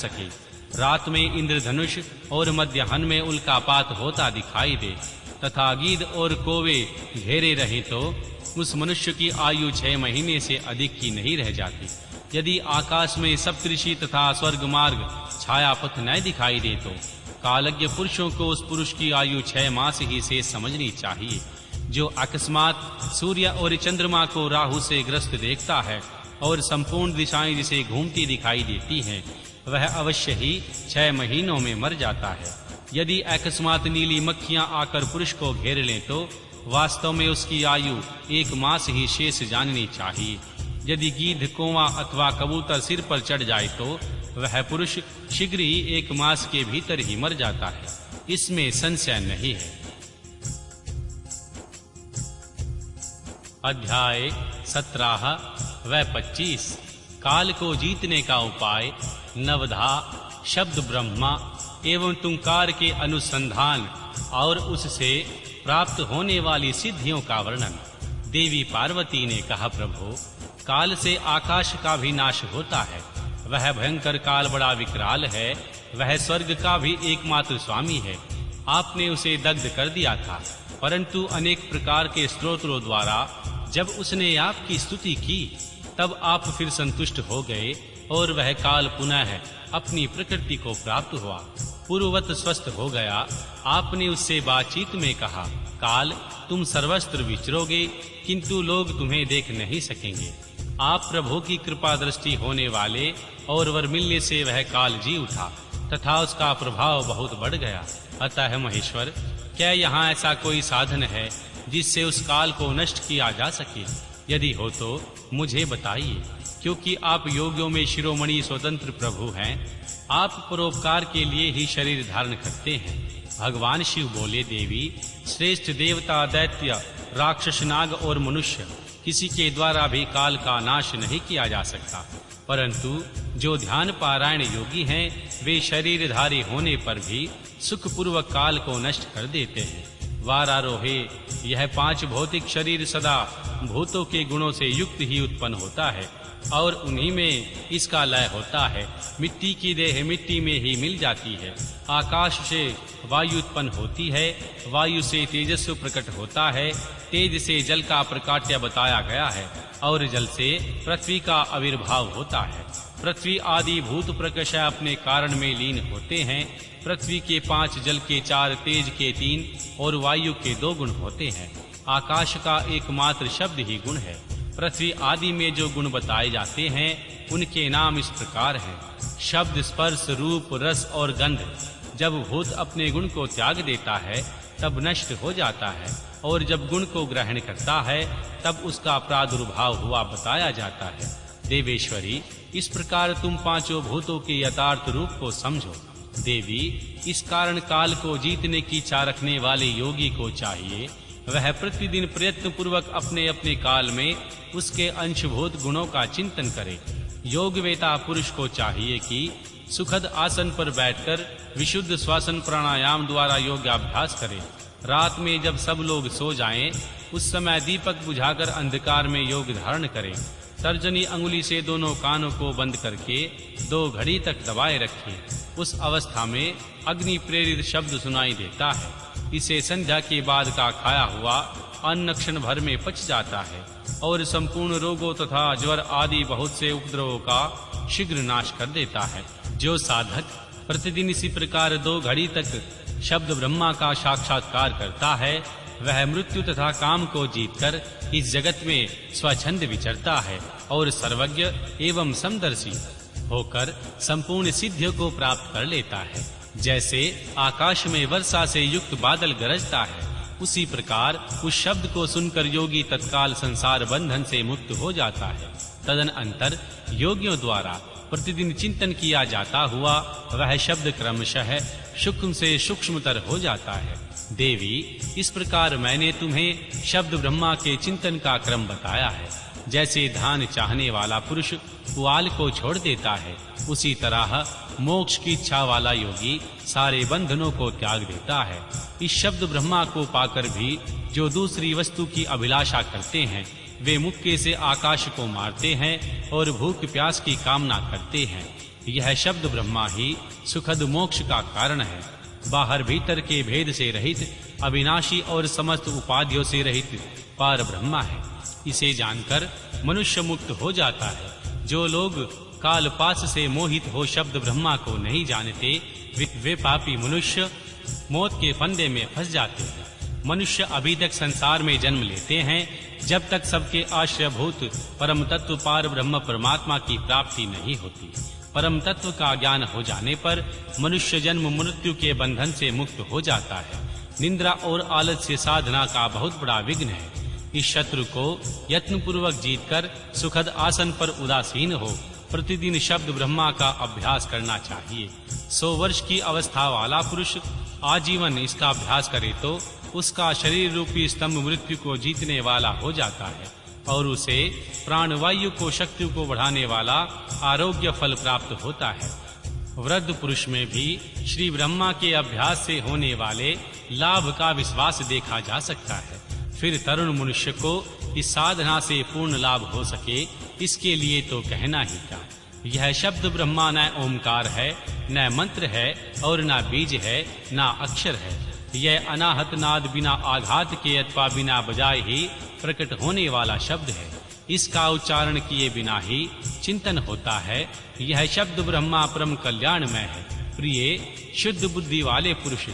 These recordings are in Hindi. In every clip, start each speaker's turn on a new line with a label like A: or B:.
A: सके। रात में इंद्रधनुष और मध्याह्न में उल्कापात होता दिखाई दे तथा गीध और कौवे घेरे रहे तो उस मनुष्य की आयु 6 महीने से अधिक की नहीं रह जाती। यदि आकाश में सप्तऋषि तथा स्वर्ग मार्ग छाया पथ न दिखाई दे तो कालज्ञ पुरुषों को उस पुरुष की आयु 6 मास ही से समझनी चाहिए। जो अकस्मात सूर्य और चंद्रमा को राहु से ग्रस्त देखता है और संपूर्ण दिशाएं जिसे घूमती दिखाई देती हैं, वह अवश्य ही 6 महीनों में मर जाता है। यदि अकस्मात नीली मक्खियां आकर पुरुष को घेर लें तो वास्तव में उसकी आयु 1 मास ही शेष जाननी चाहिए। यदि गीध, कौवा अथवा कबूतर सिर पर चढ़ जाए तो वह पुरुष शीघ्र ही 1 मास के भीतर ही मर जाता है, इसमें संशय नहीं है। अध्याय 17 व 25 काल को जीतने का उपाय, नवधा, शब्द ब्रह्मा एवं तुंकार के अनुसंधान और उससे प्राप्त होने वाली सिद्धियों का वर्णन। देवी पार्वती ने कहा, प्रभु, काल से आकाश का भी नाश होता है। वह भयंकर काल बड़ा विकराल है। वह स्वर्ग का भी एकमात्र स्वामी है। आपने उसे दग्ध कर दिया था, परंतु अनेक प्रकार के स्तोत्रों द्वारा जब उसने आपकी स्तुति की तब आप फिर संतुष्ट हो गए और वह काल पुनः अपनी प्रकृति को प्राप्त हुआ, पूर्ववत स्वस्थ हो गया। आपने उससे बातचीत में कहा, काल, तुम सर्वत्र विचरोगे किंतु लोग तुम्हें देख नहीं सकेंगे। आप प्रभु की कृपा दृष्टि होने वाले और वर मिलने से वह काल जी उठा तथा उसका प्रभाव बहुत बढ़ गया। अतः महेश्वर, क्या यहाँ ऐसा कोई साधन है जिससे उस काल को नष्ट किया जा सके? यदि हो तो मुझे बताइए, क्योंकि आप योगियों में शिरोमणि स्वतंत्र प्रभु हैं। आप परोपकार के लिए ही शरीर धारण करते हैं। भगवान शिव बोले, देवी, श्रेष्ठ देवता, दैत्य, राक्षस, नाग और मनुष्य किसी के द्वारा भी काल का नाश नहीं किया जा सकता, परंतु जो ध्यान पारायण योगी हैं वे शरीरधारी होने पर भी सुखपूर्वक काल को नष्ट कर देते हैं। वारारोहे, यह 5 भौतिक शरीर सदा भूतों के गुणों से युक्त ही उत्पन्न होता है और उन्हीं में इसका लय होता है। मिट्टी की देह मिट्टी में ही मिल जाती है। आकाश से वायु उत्पन्न होती है, वायु से तेजस्व प्रकट होता है, तेज से जल का प्रकाट्य बताया गया है और जल से पृथ्वी का आविर्भाव होता है। पृथ्वी आदि भूत प्रकर्ष अपने कारण में लीन होते हैं। पृथ्वी के 5, जल के 4, तेज के 3 और वायु के 2 गुण होते हैं। आकाश का एकमात्र शब्द ही गुण है। पृथ्वी आदि में जो गुण बताए जाते हैं उनके नाम इस प्रकार हैं, शब्द, स्पर्श, रूप, रस और गंध। जब भूत अपने गुण को त्याग देता है तब नष्ट हो जाता है और जब गुण को ग्रहण करता है तब उसका प्रादुर्भाव हुआ बताया जाता है। देवेश्वरी, इस प्रकार तुम 5 भूतों के यथार्थ रूप को समझो। देवी, इस कारण काल को जीतने की इच्छा रखने वाले योगी को चाहिए वह प्रतिदिन प्रयत्न पूर्वक अपने अपने काल में उसके अंशभूत गुणों का चिंतन करे। योगवेता पुरुष को चाहिए कि सुखद आसन पर बैठकर विशुद्ध श्वासन प्राणायाम द्वारा योगाभ्यास करे। रात में जब सब लोग सो जाएं, उस समय दीपक बुझाकर अंधकार में योग धारण करें। तर्जनी अंगुली से दोनों कानों को बंद करके 2 घड़ी तक दबाए रखें। उस अवस्था में अग्नि प्रेरित शब्द सुनाई देता है। इसे संध्या के बाद का खाया हुआ अन्न क्षण भर में पच जाता है और संपूर्ण रोगों तथा ज्वर आदि बहुत से उपद्रवों का शीघ्र नाश कर देता है। जो साधक प्रतिदिन इसी प्रकार 2 घड़ी तक शब्द ब्रह्मा का साक्षात्कार करता है वह मृत्यु तथा काम को जीतकर इस जगत में स्वच्छंद विचरता है और सर्वज्ञ एवं समदर्शी होकर संपूर्ण सिद्धियों को प्राप्त कर लेता है। जैसे आकाश में वर्षा से युक्त बादल गरजता है, उसी प्रकार उस शब्द को सुनकर योगी तत्काल संसार बंधन से मुक्त हो जाता है। तदनंतर योगियों द्वारा प्रतिदिन चिंतन किया जाता हुआ वह शब्द क्रमशः सूक्ष्म से सूक्ष्मतर हो जाता है। देवी, इस प्रकार मैंने तुम्हें शब्द ब्रह्मा के चिंतन का क्रम बताया है। जैसे धान चाहने वाला पुरुष पुआल को छोड़ देता है, उसी तरह मोक्ष की इच्छा वाला योगी सारे बंधनों को त्याग देता है। इस शब्द ब्रह्मा को पाकर भी जो दूसरी वस्तु की अभिलाषा करते हैं वे मुक्के से आकाश को मारते हैं और भूख प्यास की कामना करते हैं। यह शब्द ब्रह्मा ही सुखद मोक्ष का कारण है। बाहर भीतर के भेद से रहित, अविनाशी और समस्त उपाधियों से रहित पार ब्रह्मा है। इसे जानकर मनुष्य मुक्त हो जाता है। जो लोग कालपाश से मोहित हो शब्द ब्रह्मा को नहीं जानते, वे पापी मनुष्य मौत के फंदे में फंस जाते हैं। मनुष्य अभी तक संसार में जन्म लेते हैं जब तक सबके आश्रयभूत परम तत्व पार ब्रह्म परमात्मा की प्राप्ति नहीं होती। परम तत्व का ज्ञान हो जाने पर मनुष्य जन्म मृत्यु के बंधन से मुक्त हो जाता है। निंद्रा और आलस से साधना का बहुत बड़ा विघ्न है। इस शत्रु को यत्न पूर्वक जीतकर सुखद आसन पर उदासीन हो प्रतिदिन शब्द ब्रह्मा का अभ्यास करना चाहिए। 100 वर्ष की अवस्था वाला पुरुष आजीवन इसका अभ्यास करे तो उसका शरीर रूपी स्तंभ मृत्यु को जीतने वाला हो जाता है और उसे प्राणवायु को शक्ति को बढ़ाने वाला आरोग्य फल प्राप्त होता है। वृद्ध पुरुष में भी श्री ब्रह्मा के अभ्यास से होने वाले लाभ का विश्वास देखा जा सकता है। फिर तरुण मनुष्य को इस साधना से पूर्ण लाभ हो सके, इसके लिए तो कहना ही क्या। यह शब्द ब्रह्मा न ओमकार है, न मंत्र है और न बीज है, न अक्षर है। यह अनाहत नाद बिना आघात के अथवा बिना बजाए ही प्रकट होने वाला शब्द है। इसका उच्चारण किए बिना ही चिंतन होता है। यह शब्द ब्रह्मा परम कल्याणमय है। प्रिय शुद्ध बुद्धि वाले पुरुष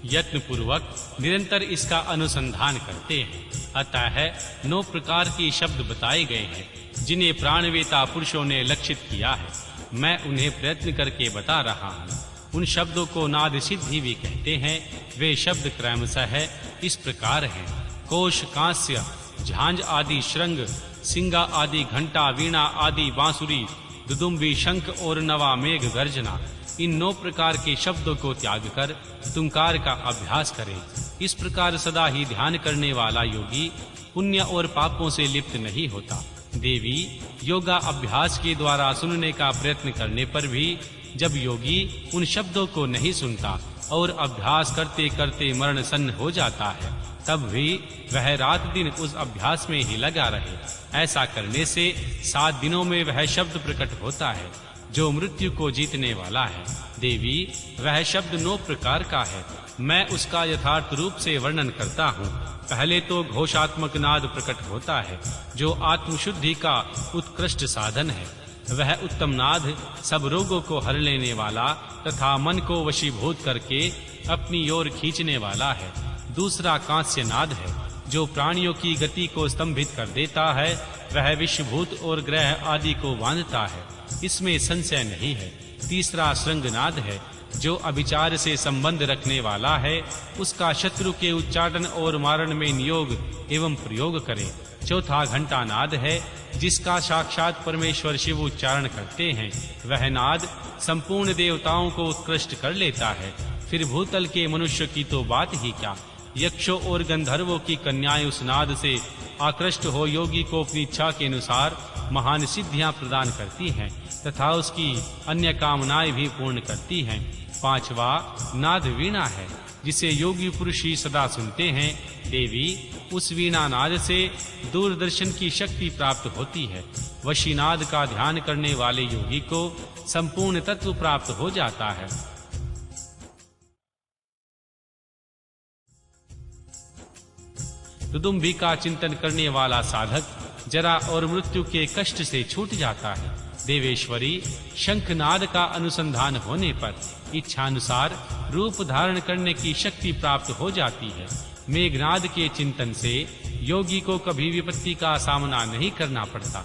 A: यत्न पूर्वक निरंतर इसका अनुसंधान करते हैं। अतः 9 प्रकार के शब्द बताए गए हैं जिन्हें प्राणवेता पुरुषों ने लक्षित किया है। मैं उन्हें प्रयत्न करके बता रहा हूँ। उन शब्दों को नाद सिद्धि भी कहते हैं। वे शब्द क्रमशः इस प्रकार हैं: कोश, कांस्य, झांझ आदि श्रृंग, सिंगा आदि घंटा, वीणा आदि बांसुरी, दुदुम्बी, शंख और नवा मेघ गर्जना। इन 9 प्रकार के शब्दों को त्याग कर तुंकार का अभ्यास करे। इस प्रकार सदा ही ध्यान करने वाला योगी पुण्य और पापों से लिप्त नहीं होता। देवी, योगा अभ्यास के द्वारा सुनने का प्रयत्न करने पर भी जब योगी उन शब्दों को नहीं सुनता और अभ्यास करते करते मरण सन्न हो जाता है, तब भी वह रात दिन उस अभ्यास में ही लगा रहे। ऐसा करने से 7 दिनों में वह शब्द प्रकट होता है जो मृत्यु को जीतने वाला है। देवी, वह शब्द 9 प्रकार का है। मैं उसका यथार्थ रूप से वर्णन करता हूँ। पहले तो घोषात्मक नाद प्रकट होता है जो आत्मशुद्धि का उत्कृष्ट साधन है। वह उत्तम नाद सब रोगों को हर लेने वाला तथा मन को वशीभूत करके अपनी ओर खींचने वाला है। दूसरा कांस्य नाद है जो प्राणियों की गति को स्तंभित कर देता है। वह विश्वभूत और ग्रह आदि को बांधता है, इसमें संशय नहीं है। तीसरा श्रृंगनाद है जो अभिचार से संबंध रखने वाला है। उसका शत्रु के उच्चाटन और मारण में नियोग एवं प्रयोग करे। चौथा घंटा नाद है जिसका साक्षात परमेश्वर शिव उच्चारण करते हैं। वह नाद संपूर्ण देवताओं को उत्कृष्ट कर लेता है। फिर भूतल के मनुष्य की तो बात ही क्या। यक्षों और गंधर्वों की कन्याएं उस नाद से आकृष्ट हो योगी को अपनी इच्छा के अनुसार महान सिद्धियां प्रदान करती हैं तथा उसकी अन्य कामनाएं भी पूर्ण करती हैं। 5वां नाद वीणा है जिसे योगी पुरुष ही सदा सुनते हैं। देवी, उस वीणा नाद से दूरदर्शन की शक्ति प्राप्त होती है। वशीनाद का ध्यान करने वाले योगी को संपूर्ण तत्व प्राप्त हो जाता है। दुदुम्बी का चिंतन करने वाला साधक जरा और मृत्यु के कष्ट से छूट जाता है। देवेश्वरी, शंखनाद का अनुसंधान होने पर इच्छानुसार रूप धारण करने की शक्ति प्राप्त हो जाती है। मेघनाद के चिंतन से योगी को कभी विपत्ति का सामना नहीं करना पड़ता।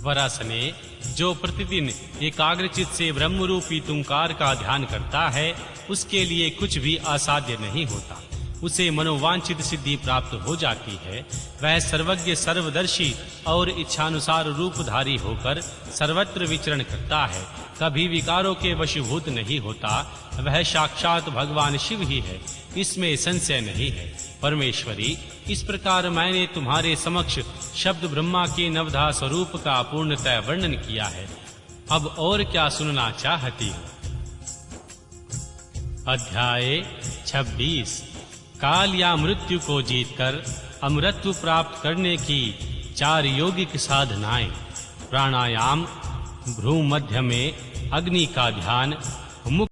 A: वरासने, जो प्रतिदिन एकाग्रचित से ब्रह्म रूपी तुंकार का ध्यान करता है, उसके लिए कुछ भी असाध्य नहीं होता। उसे मनोवांछित सिद्धि प्राप्त हो जाती है। वह सर्वज्ञ, सर्वदर्शी और इच्छानुसार रूपधारी होकर सर्वत्र विचरण करता है, कभी विकारों के वशीभूत नहीं होता। वह साक्षात भगवान शिव ही है, इसमें संशय नहीं है। परमेश्वरी, इस प्रकार मैंने तुम्हारे समक्ष शब्द ब्रह्मा के नवधा स्वरूप का पूर्णतः वर्णन किया है। अब और क्या सुनना चाहती हो? अध्याय 26। काल या मृत्यु को जीतकर अमरत्व प्राप्त करने की 4 योगिक साधनाएं। प्राणायाम, भ्रू मध्य में अग्नि का ध्यान